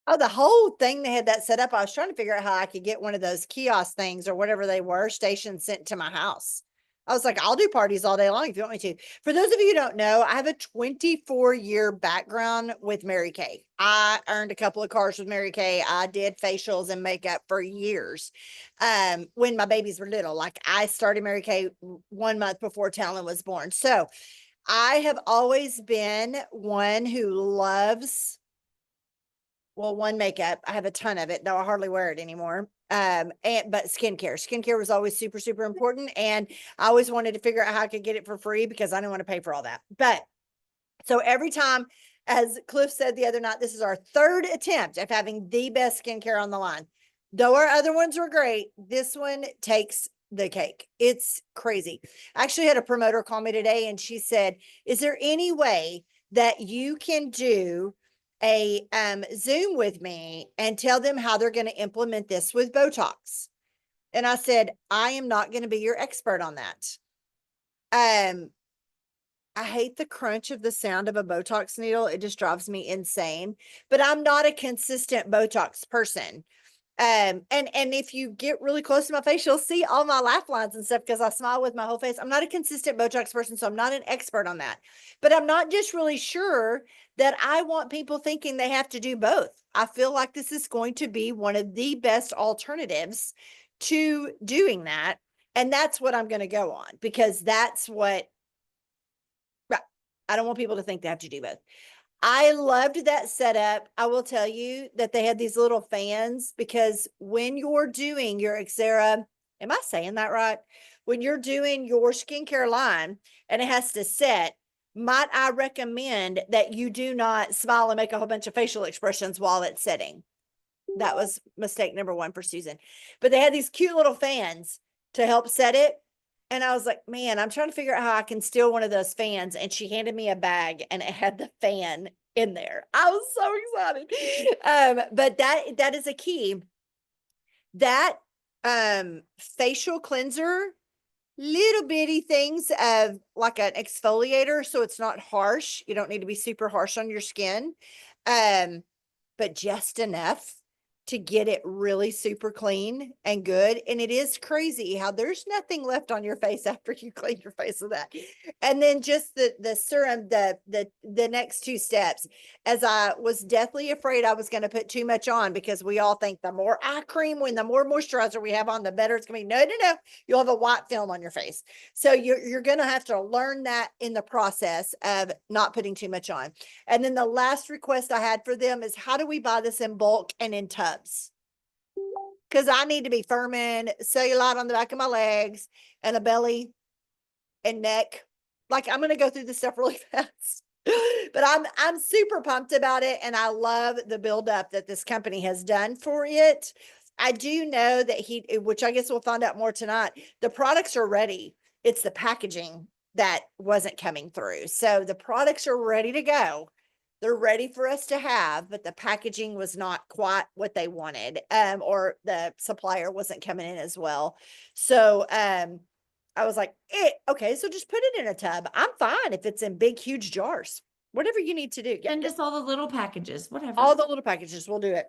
Oh, the whole thing they had that set up. I was trying to figure out how I could get one of those kiosk things or whatever they were, stations sent to my house. I was like, I'll do parties all day long if you want me to. For those of you who don't know, I have a 24-year background with Mary Kay. I earned a couple of cars with Mary Kay. I did facials and makeup for years. When my babies were little, like I started Mary Kay 1 month before Talon was born. So I have always been one who loves, well, one, makeup. I have a ton of it, though I hardly wear it anymore. But skincare was always super, super important. And I always wanted to figure out how I could get it for free because I didn't want to pay for all that. But so every time, as Cliff said the other night, this is our 3rd attempt of having the best skincare on the line. Though our other ones were great, this one takes the cake. It's crazy. I actually had a promoter call me today and she said, is there any way that you can do a Zoom with me and tell them how they're going to implement this with Botox. And I said, I am not going to be your expert on that. I hate the crunch of the sound of a Botox needle. It just drives me insane, but I'm not a consistent Botox person. And if you get really close to my face, you'll see all my laugh lines and stuff because I smile with my whole face. I'm not a consistent Botox person, so I'm not an expert on that. But I'm not just really sure that I want people thinking they have to do both. I feel like this is going to be one of the best alternatives to doing that. And that's what I'm going to go on because that's what, right. I don't want people to think they have to do both. I loved that setup. I will tell you that they had these little fans because when you're doing your Xera, am I saying that right? When you're doing your skincare line and it has to set, might I recommend that you do not smile and make a whole bunch of facial expressions while it's setting? That was mistake number one for Susan. But they had these cute little fans to help set it. And I was like, man, I'm trying to figure out how I can steal one of those fans. And she handed me a bag and it had the fan in there. I was so excited. But that is a key. That facial cleanser, little bitty things of like an exfoliator, so it's not harsh. You don't need to be super harsh on your skin. But just enough to get it really super clean and good. And it is crazy how there's nothing left on your face after you clean your face with that. And then just the serum, the next two steps, as I was deathly afraid I was going to put too much on because we all think the more eye cream, when the more moisturizer we have on, the better it's going to be. No. You'll have a white film on your face. So you're going to have to learn that in the process of not putting too much on. And then the last request I had for them is how do we buy this in bulk and in tubs? Because I need to be firming cellulite on the back of my legs and a belly and neck. Like I'm going to go through this stuff really fast. But I'm super pumped about it. And I love the buildup that this company has done for it. I do know that which I guess we'll find out more tonight, the products are ready. It's the packaging that wasn't coming through. So the products are ready to go. They're ready for us to have, but the packaging was not quite what they wanted, or the supplier wasn't coming in as well. So I was like, okay, so just put it in a tub. I'm fine if it's in big, huge jars. Whatever you need to do. And just all the little packages, whatever. All the little packages, we'll do it.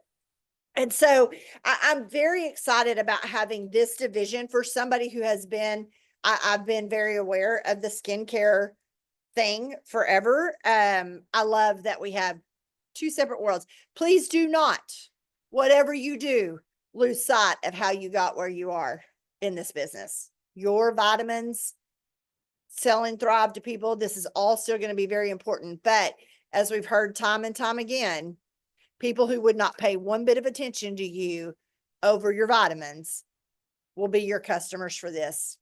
And so I'm very excited about having this division for somebody who has been, I've been very aware of the skincare thing forever. I love that we have two separate worlds. Please do not, whatever you do, lose sight of how you got where you are in this business. Your vitamins, selling Thrive to people, this is all still going to be very important. But as we've heard time and time again, people who would not pay one bit of attention to you over your vitamins will be your customers for this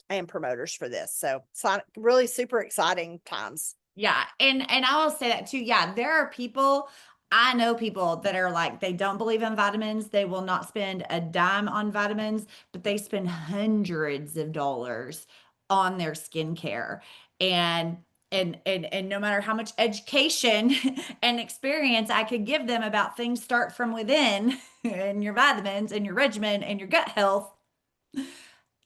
and promoters for this. So it's really super exciting times. Yeah. And I will say that too. Yeah. There are people, I know people that are like, they don't believe in vitamins. They will not spend a dime on vitamins, but they spend hundreds of dollars on their skincare. And no matter how much education and experience I could give them about things start from within and your vitamins and your regimen and your gut health,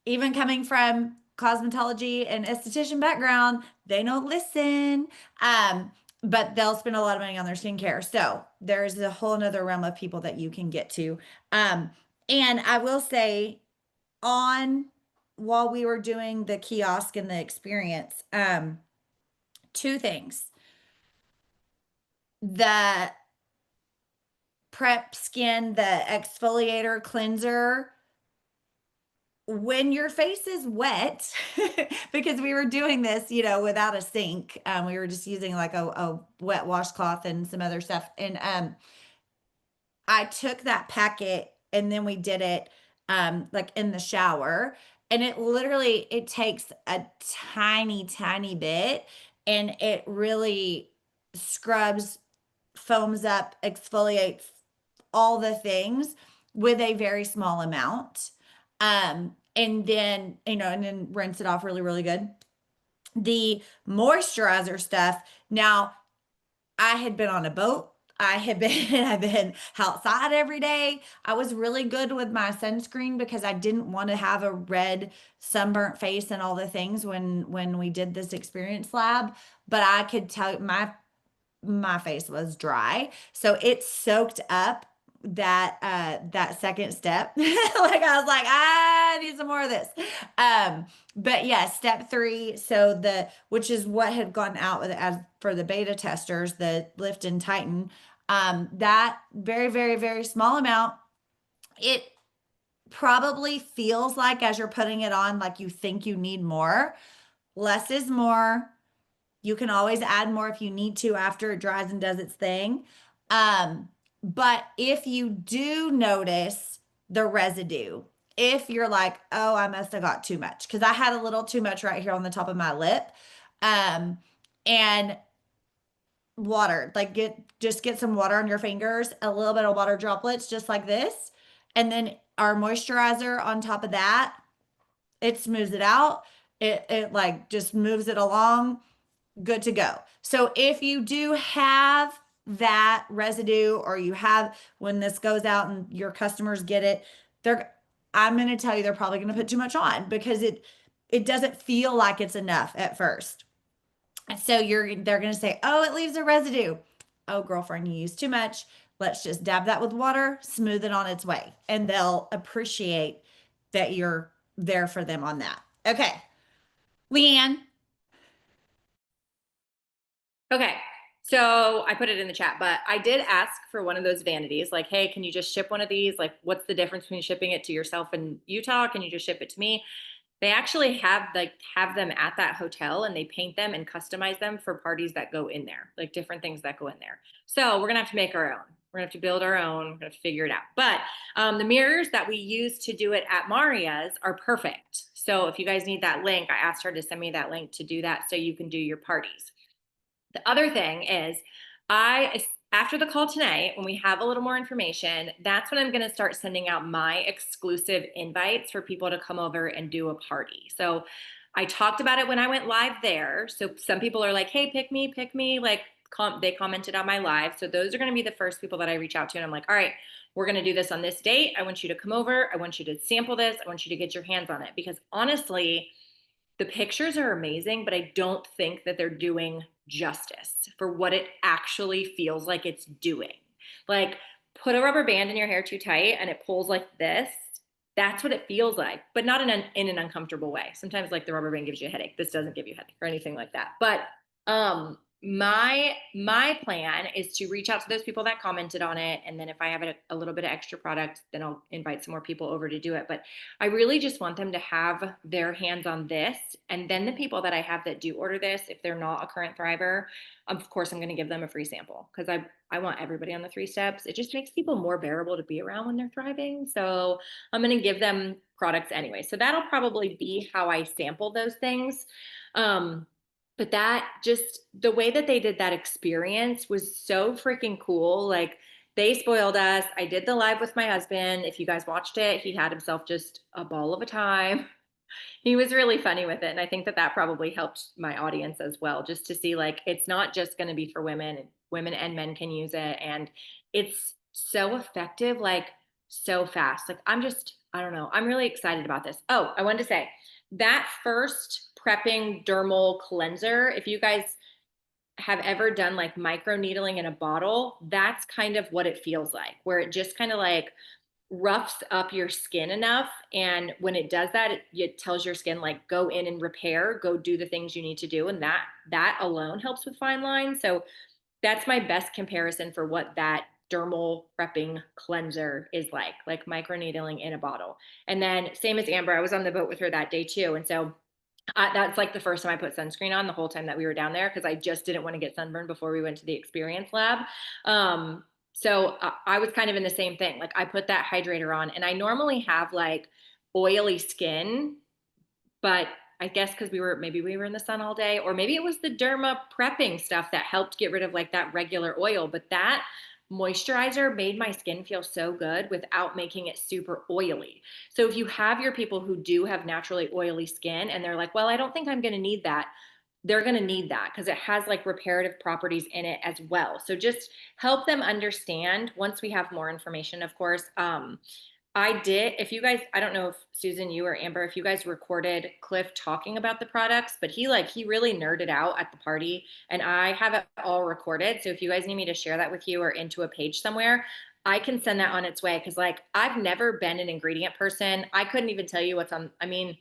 even coming from cosmetology and esthetician background, they don't listen. But they'll spend a lot of money on their skincare. So there's a whole nother realm of people that you can get to. And I will say on while we were doing the kiosk and the experience, two things. The prep skin, the exfoliator cleanser, when your face is wet, because we were doing this, without a sink, we were just using like a wet washcloth and some other stuff. And I took that packet and then we did it like in the shower. And it takes a tiny, tiny bit and it really scrubs, foams up, exfoliates all the things with a very small amount. And then rinse it off really, really good. The moisturizer stuff, now I had been on a boat. I've been outside every day. I was really good with my sunscreen because I didn't want to have a red sunburnt face and all the things when we did this experience lab. But I could tell my face was dry, so it soaked up that second step. Like I was like, I need some more of this. But yeah, step three, so the which is what had gone out with as for the beta testers, the lift and tighten, that very, very, very small amount. It probably feels like as you're putting it on, like you think you need more. Less is more. You can always add more if you need to after it dries and does its thing. But if you do notice the residue, if you're like, oh, I must have got too much, because I had a little too much right here on the top of my lip. And water, like get some water on your fingers, a little bit of water droplets, just like this. And then our moisturizer on top of that, it smooths it out. It like just moves it along, good to go. So if you do have that residue, or you have, when this goes out and your customers get it, they're I'm going to tell you they're probably going to put too much on, because it doesn't feel like it's enough at first. So they're going to say, "Oh, it leaves a residue." Oh, girlfriend, you used too much. Let's just dab that with water, smooth it on its way, and they'll appreciate that you're there for them on that. Okay. Leanne. Okay. So I put it in the chat, but I did ask for one of those vanities, like, hey, can you just ship one of these? Like, what's the difference between shipping it to yourself in Utah? Can you just ship it to me? They actually have them at that hotel, and they paint them and customize them for parties that go in there, like different things that go in there. So we're gonna have to make our own. We're gonna have to build our own. We're gonna have to figure it out. But the mirrors that we use to do it at Maria's are perfect. So if you guys need that link, I asked her to send me that link to do that so you can do your parties. The other thing is, after the call tonight, when we have a little more information, that's when I'm going to start sending out my exclusive invites for people to come over and do a party. So I talked about it when I went live there. So some people are like, hey, pick me. Like, they commented on my live. So those are going to be the first people that I reach out to. And I'm like, all right, we're going to do this on this date. I want you to come over. I want you to sample this. I want you to get your hands on it. Because honestly, the pictures are amazing, but I don't think that they're doing justice for what it actually feels like it's doing. Like, put a rubber band in your hair too tight and it pulls like this. That's what it feels like, but not in an uncomfortable way. Sometimes like the rubber band gives you a headache. This doesn't give you a headache or anything like that. But my plan is to reach out to those people that commented on it, and then if I have a little bit of extra product, then I'll invite some more people over to do it. But I really just want them to have their hands on this, and then the people that I have that do order this, if they're not a current thriver, of course I'm going to give them a free sample, because I want everybody on the 3 steps. It just makes people more bearable to be around when they're thriving. So I'm going to give them products anyway. So that'll probably be how I sample those things. But that, just the way that they did that experience was so freaking cool. Like, they spoiled us. I did the live with my husband. If you guys watched it, he had himself just a ball of a time. He was really funny with it. And I think that that probably helped my audience as well, just to see like, it's not just going to be for women. Women and men can use it. And it's so effective, like so fast. Like, I don't know. I'm really excited about this. Oh, I wanted to say that first prepping dermal cleanser, if you guys have ever done like micro needling in a bottle, that's kind of what it feels like, where it just kind of like roughs up your skin enough. And when it does that, it tells your skin like, go in and repair, go do the things you need to do. And that alone helps with fine lines. So that's my best comparison for what that dermal prepping cleanser is like microneedling in a bottle. And then same as Amber, I was on the boat with her that day too. And so that's like the first time I put sunscreen on the whole time that we were down there, because I just didn't want to get sunburned before we went to the experience lab. So I was kind of in the same thing. Like, I put that hydrator on, and I normally have like oily skin, but I guess because maybe we were in the sun all day, or maybe it was the derma prepping stuff that helped get rid of like that regular oil. But that moisturizer made my skin feel so good without making it super oily. So if you have your people who do have naturally oily skin and they're like, well, I don't think I'm going to need that, they're going to need that because it has like reparative properties in it as well. So just help them understand once we have more information, of course. I did, if you guys, I don't know if Susan, you or Amber, if you guys recorded Cliff talking about the products, but he really nerded out at the party and I have it all recorded. So if you guys need me to share that with you or into a page somewhere, I can send that on its way. Cause like I've never been an ingredient person. I couldn't even tell you what's on, I mean,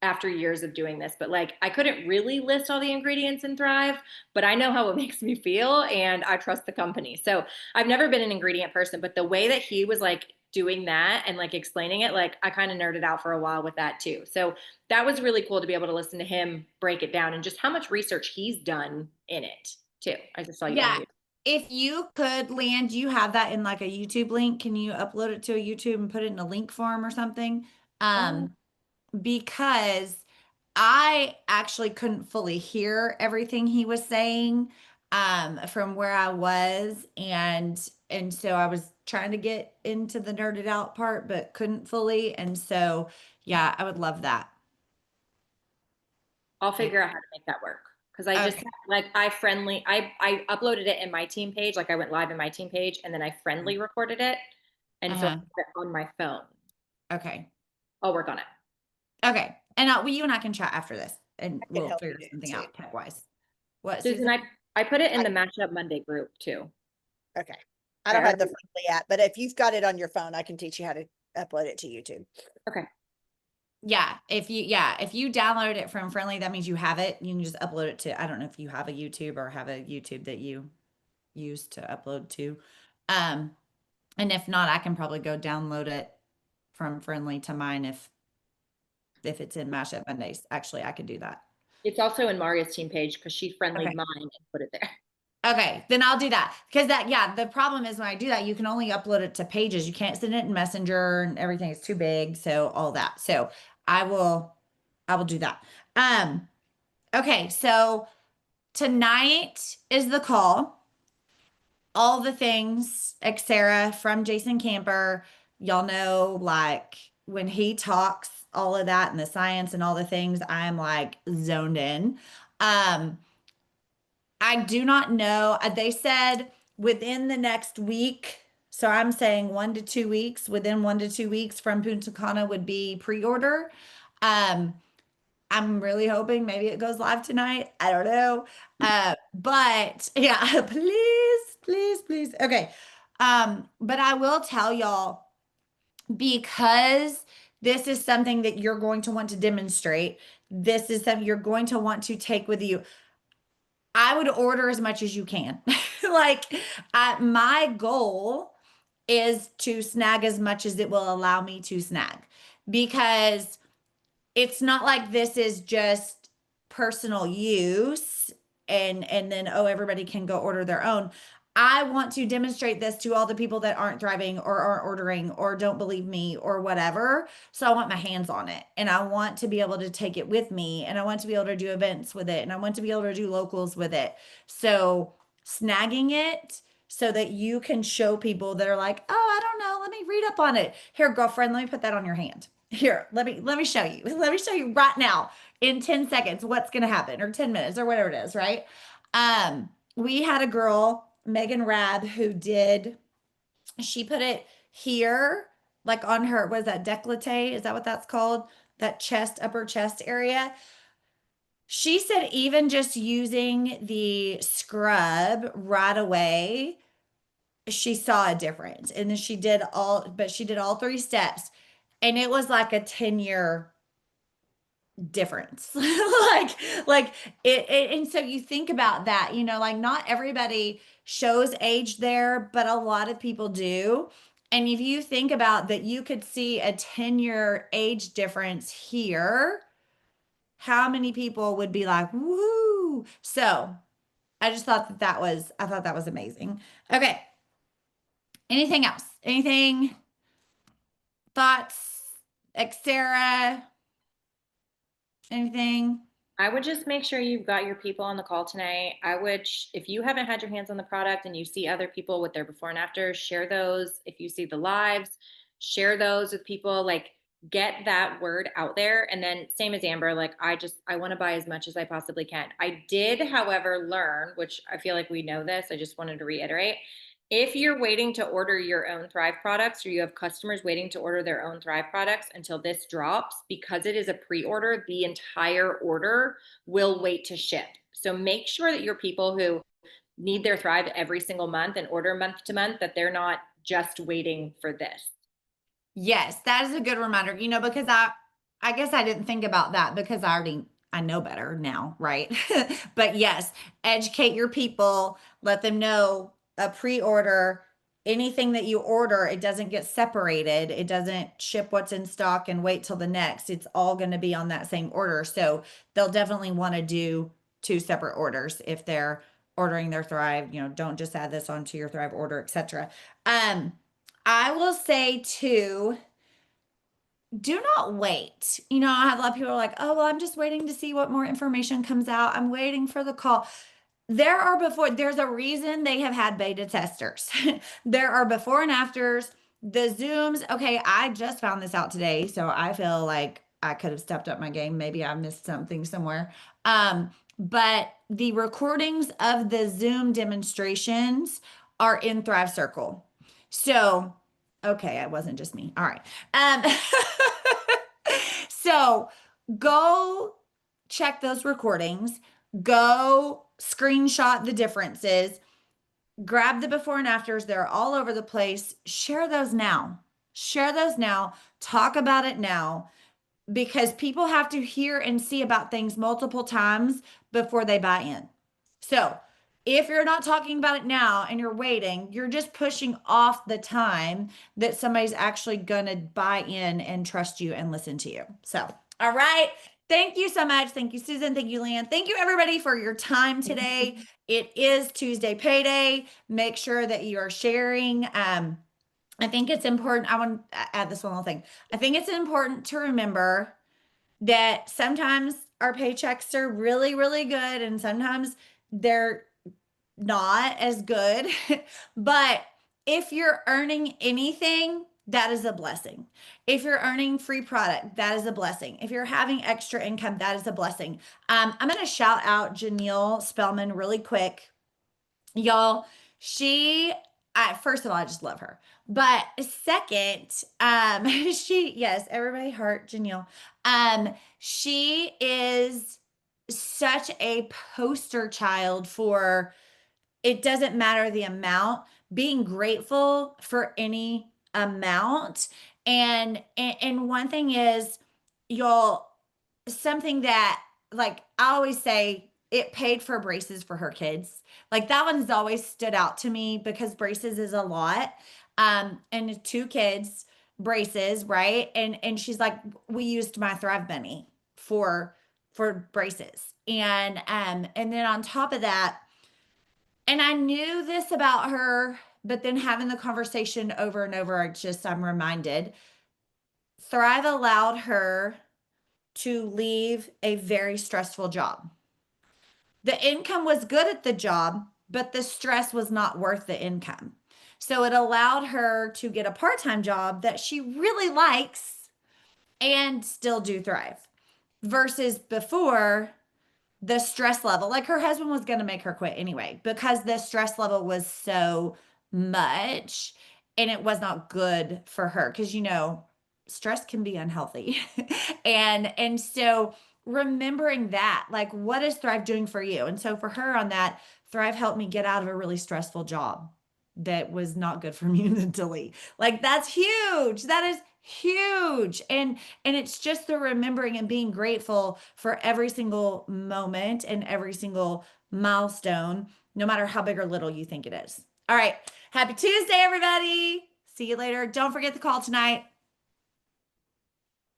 after years of doing this, but like I couldn't really list all the ingredients in Thrive, but I know how it makes me feel and I trust the company. So I've never been an ingredient person, but the way that he was like doing that and like explaining it, like I kind of nerded out for a while with that too. So that was really cool to be able to listen to him break it down and just how much research he's done in it too. I just saw you Yeah. unmute. If you could, Leanne, do you have that in like a YouTube link? Can you upload it to a YouTube and put it in a link form or something? Oh, Because I actually couldn't fully hear everything he was saying from where I was, and so I was trying to get into the nerded out part but couldn't fully, and so yeah, I would love that. I'll Yeah. figure out how to make that work. Cause I just Okay. like I uploaded it in my team page, like I went live in my team page and then I friendly recorded it. And so I Uh-huh. have it on my phone. Okay. I'll work on it. Okay. And well, you and I can chat after this and I can we'll help you figure do it something too. out tech wise. What, Susan, Susan? I put it in I, the Matchup Monday group too. okay. I Okay, don't have the Friendly app, but if you've got it on your phone, I can teach you how to upload it to YouTube. okay. Yeah, if you download it from Friendly, that means you have it. You can just upload it to, I don't know if you have a YouTube or have a YouTube that you use to upload to. Um, and if not, I can probably go download it from Friendly to mine if it's in Mashup Mondays. Actually, I could do that. It's also in Maria's team page because she friendlied Okay. mine and put it there. Okay, then I'll do that because yeah, the problem is when I do that, you can only upload it to pages. You can't send it in Messenger and everything is too big. So all that. So I will, I will do that. Okay, so tonight is the call. All the things, Xera from Jason Camper. Y'all know, like when he talks, all of that and the science and all the things, I'm like zoned in. Um, I do not know. They said within the next week. So I'm saying 1 to 2 weeks. Within 1 to 2 weeks from Punta Cana would be pre-order. Um, I'm really hoping maybe it goes live tonight. I don't know. But yeah, please, please, please. Okay. But I will tell y'all because this is something that you're going to want to demonstrate. This is something you're going to want to take with you. I would order as much as you can. Like, my goal is to snag as much as it will allow me to snag because it's not like this is just personal use and then oh everybody can go order their own. I want to demonstrate this to all the people that aren't thriving or aren't ordering or don't believe me or whatever. So I want my hands on it and I want to be able to take it with me and I want to be able to do events with it and I want to be able to do locals with it. So snagging it so that you can show people that are like, "Oh, I don't know, let me read up on it. Here, girlfriend, let me put that on your hand." Here, let me show you. Let me show you right now in 10 seconds what's going to happen or 10 minutes or whatever it is, right? We had a girl, Megan Rab, who did she put it here like on her was that décolleté? Is that what that's called? That chest, upper chest area. She said even just using the scrub right away, she saw a difference. And then she did all 3 steps and it was like a 10-year difference. like and so you think about that, like not everybody shows age there, but a lot of people do. And if you think about that, you could see a 10-year age difference here. How many people would be like, woo? So I just thought I thought that was amazing. Okay. Anything else? Anything? Thoughts? Xera? Anything? I would just make sure you've got your people on the call tonight. I would, if you haven't had your hands on the product and you see other people with their before and after, share those. If you see the lives, share those with people. Like get that word out there. And then same as Amber, like I want to buy as much as I possibly can. I did, however, learn, which I feel like we know this, I just wanted to reiterate. If you're waiting to order your own Thrive products, or you have customers waiting to order their own Thrive products until this drops, because it is a pre-order, the entire order will wait to ship. So make sure that your people who need their Thrive every single month and order month to month, that they're not just waiting for this. Yes, that is a good reminder, because I guess I didn't think about that because I know better now, right? But yes, educate your people, let them know a pre-order, anything that you order, it doesn't get separated. It doesn't ship what's in stock and wait till the next. It's all going to be on that same order. So they'll definitely want to do two separate orders if they're ordering their Thrive, don't just add this onto your Thrive order, etc. I will say too, do not wait. I have a lot of people are like, oh, well, I'm just waiting to see what more information comes out. I'm waiting for the call. There's a reason they have had beta testers. There are before and afters. The Zooms, okay, I just found this out today, so I feel like I could have stepped up my game. Maybe I missed something somewhere. But the recordings of the Zoom demonstrations are in Thrive Circle. So, okay, it wasn't just me. All right. Um, so go check those recordings, go screenshot the differences, grab the before and afters. They're all over the place. Share those now. Share those now. Talk about it now, because people have to hear and see about things multiple times before they buy in. So if you're not talking about it now and you're waiting, you're just pushing off the time that somebody's actually going to buy in and trust you and listen to you. So, all right. Thank you so much. Thank you, Susan. Thank you, Leeann. Thank you, everybody, for your time today. It is Tuesday payday. Make sure that you are sharing. I think it's important. I want to add this one little thing. I think it's important to remember that sometimes our paychecks are really, really good, and sometimes they're not as good. But if you're earning anything, that is a blessing. If you're earning free product, that is a blessing. If you're having extra income, that is a blessing. I'm going to shout out Janelle Spellman really quick. Y'all, first of all, I just love her. But second, yes, everybody heart Janelle. She is such a poster child for, it doesn't matter the amount, being grateful for any amount. And one thing is, y'all, something that, like, I always say, it paid for braces for her kids. Like, that one's always stood out to me because braces is a lot. And two kids, braces, right? And she's like, we used my Thrive money for braces. And then on top of that, and I knew this about her, but then having the conversation over and over, I'm reminded, Thrive allowed her to leave a very stressful job. The income was good at the job, but the stress was not worth the income. So it allowed her to get a part-time job that she really likes and still do Thrive. Versus before, the stress level, like, her husband was going to make her quit anyway because the stress level was so much and it was not good for her, because stress can be unhealthy. And so remembering that, like, what is Thrive doing for you? And so for her on that, Thrive helped me get out of a really stressful job that was not good for me mentally. Like, that's huge. That is huge. And it's just the remembering and being grateful for every single moment and every single milestone, no matter how big or little you think it is. All right. Happy Tuesday, everybody. See you later. Don't forget the call tonight.